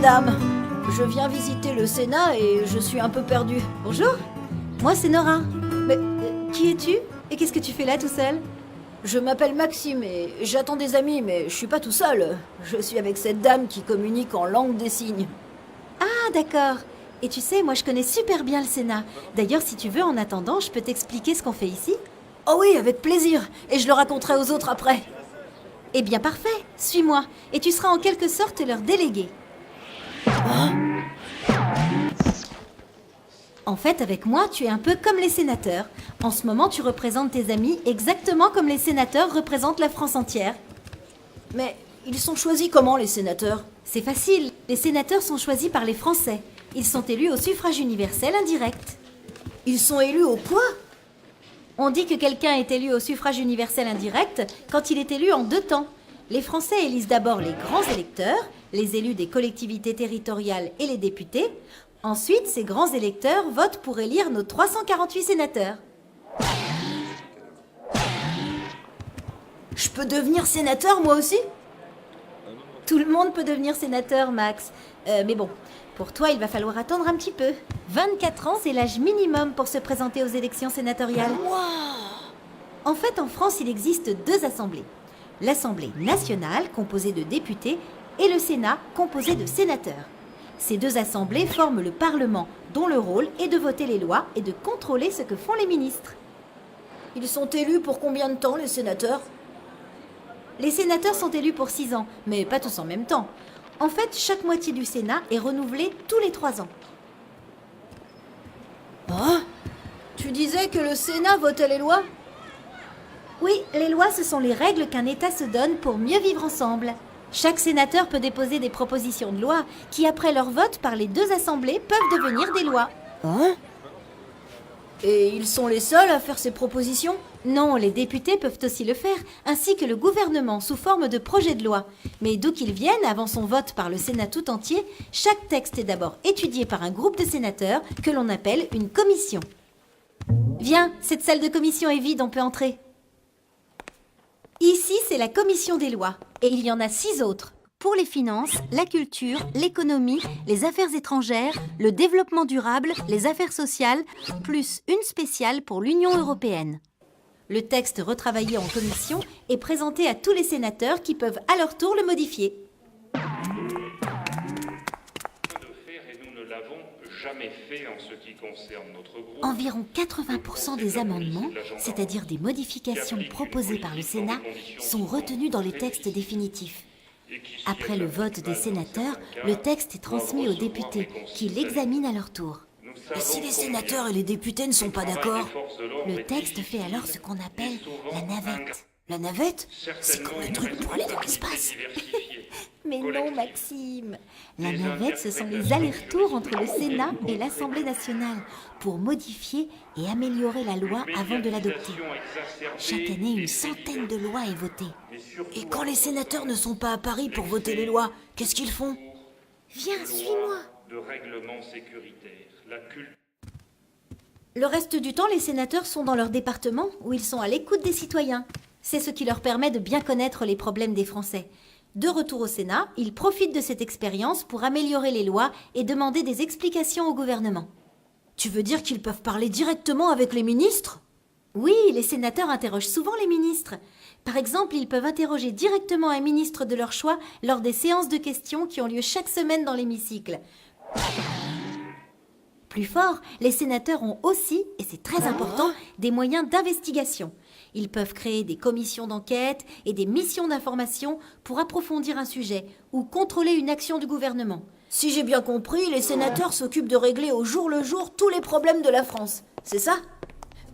madame. Je viens visiter le Sénat et je suis un peu perdue. Bonjour, moi c'est Nora. Mais qui es-tu? Et qu'est-ce que tu fais là tout seul? Je m'appelle Maxime et j'attends des amis, mais je suis pas tout seul. Je suis avec cette dame qui communique en langue des signes. Ah d'accord. Et tu sais, moi je connais super bien le Sénat. D'ailleurs, si tu veux, en attendant, je peux t'expliquer ce qu'on fait ici. Oh oui, avec plaisir. Et je le raconterai aux autres après. Eh bien parfait, suis-moi. Et tu seras en quelque sorte leur délégué. En fait, avec moi, tu es un peu comme les sénateurs. En ce moment, tu représentes tes amis exactement comme les sénateurs représentent la France entière. Mais ils sont choisis comment, les sénateurs? C'est facile. Les sénateurs sont choisis par les Français. Ils sont élus au suffrage universel indirect. Ils sont élus au quoi? On dit que quelqu'un est élu au suffrage universel indirect quand il est élu en 2 temps. Les Français élisent d'abord les grands électeurs, les élus des collectivités territoriales et les députés. Ensuite, ces grands électeurs votent pour élire nos 348 sénateurs. Je peux devenir sénateur, moi aussi? Tout le monde peut devenir sénateur, Max. Mais bon, pour toi, il va falloir attendre un petit peu. 24 ans, c'est l'âge minimum pour se présenter aux élections sénatoriales. En fait, en France, il existe 2 assemblées. L'Assemblée nationale, composée de députés, et le Sénat, composé de sénateurs. Ces 2 assemblées forment le Parlement, dont le rôle est de voter les lois et de contrôler ce que font les ministres. Ils sont élus pour combien de temps, les sénateurs? Les sénateurs sont élus pour 6 ans, mais pas tous en même temps. En fait, chaque moitié du Sénat est renouvelée tous les 3 ans. Ah, tu disais que le Sénat votait les lois? Oui, les lois, ce sont les règles qu'un État se donne pour mieux vivre ensemble. Chaque sénateur peut déposer des propositions de loi qui, après leur vote par les 2 assemblées, peuvent devenir des lois. Hein? Et ils sont les seuls à faire ces propositions? Non, les députés peuvent aussi le faire, ainsi que le gouvernement sous forme de projet de loi. Mais d'où qu'ils viennent, avant son vote par le Sénat tout entier, chaque texte est d'abord étudié par un groupe de sénateurs que l'on appelle une commission. Viens, cette salle de commission est vide, on peut entrer. Ici, c'est la commission des lois, et il y en a 6 autres. Pour les finances, la culture, l'économie, les affaires étrangères, le développement durable, les affaires sociales, plus une spéciale pour l'Union européenne. Le texte retravaillé en commission est présenté à tous les sénateurs qui peuvent à leur tour le modifier. Environ 80% des amendements, c'est-à-dire des modifications proposées par le Sénat, sont retenus dans les textes définitifs. Après le vote des sénateurs, le texte est transmis aux députés, qui l'examinent à leur tour. Et si les sénateurs et les députés ne sont pas d'accord? Le texte fait alors ce qu'on appelle la navette. La navette? C'est comme le truc pour aller dans l'espace. Mais non, Maxime. La navette, ce sont les allers-retours entre le Sénat et l'Assemblée nationale pour modifier et améliorer la loi avant de l'adopter. Chaque année, une centaine de lois est votée. Et quand les sénateurs ne sont pas à Paris pour voter les lois, qu'est-ce qu'ils font? Viens, suis-moi. De règlements sécuritaires, Le reste du temps, les sénateurs sont dans leur département où ils sont à l'écoute des citoyens. C'est ce qui leur permet de bien connaître les problèmes des Français. De retour au Sénat, ils profitent de cette expérience pour améliorer les lois et demander des explications au gouvernement. Tu veux dire qu'ils peuvent parler directement avec les ministres? Oui, les sénateurs interrogent souvent les ministres. Par exemple, ils peuvent interroger directement un ministre de leur choix lors des séances de questions qui ont lieu chaque semaine dans l'hémicycle. Plus fort, les sénateurs ont aussi, et c'est très important, des moyens d'investigation. Ils peuvent créer des commissions d'enquête et des missions d'information pour approfondir un sujet ou contrôler une action du gouvernement. Si j'ai bien compris, les sénateurs s'occupent de régler au jour le jour tous les problèmes de la France. C'est ça?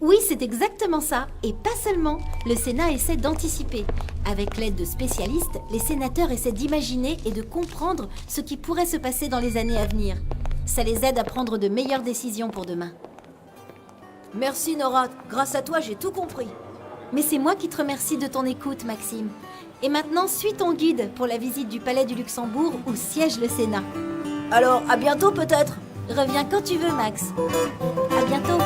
Oui, c'est exactement ça. Et pas seulement. Le Sénat essaie d'anticiper. Avec l'aide de spécialistes, les sénateurs essaient d'imaginer et de comprendre ce qui pourrait se passer dans les années à venir. Ça les aide à prendre de meilleures décisions pour demain. Merci Nora, grâce à toi j'ai tout compris. Mais c'est moi qui te remercie de ton écoute, Maxime. Et maintenant, suis ton guide pour la visite du Palais du Luxembourg où siège le Sénat. Alors, à bientôt peut-être. Reviens quand tu veux, Max. À bientôt.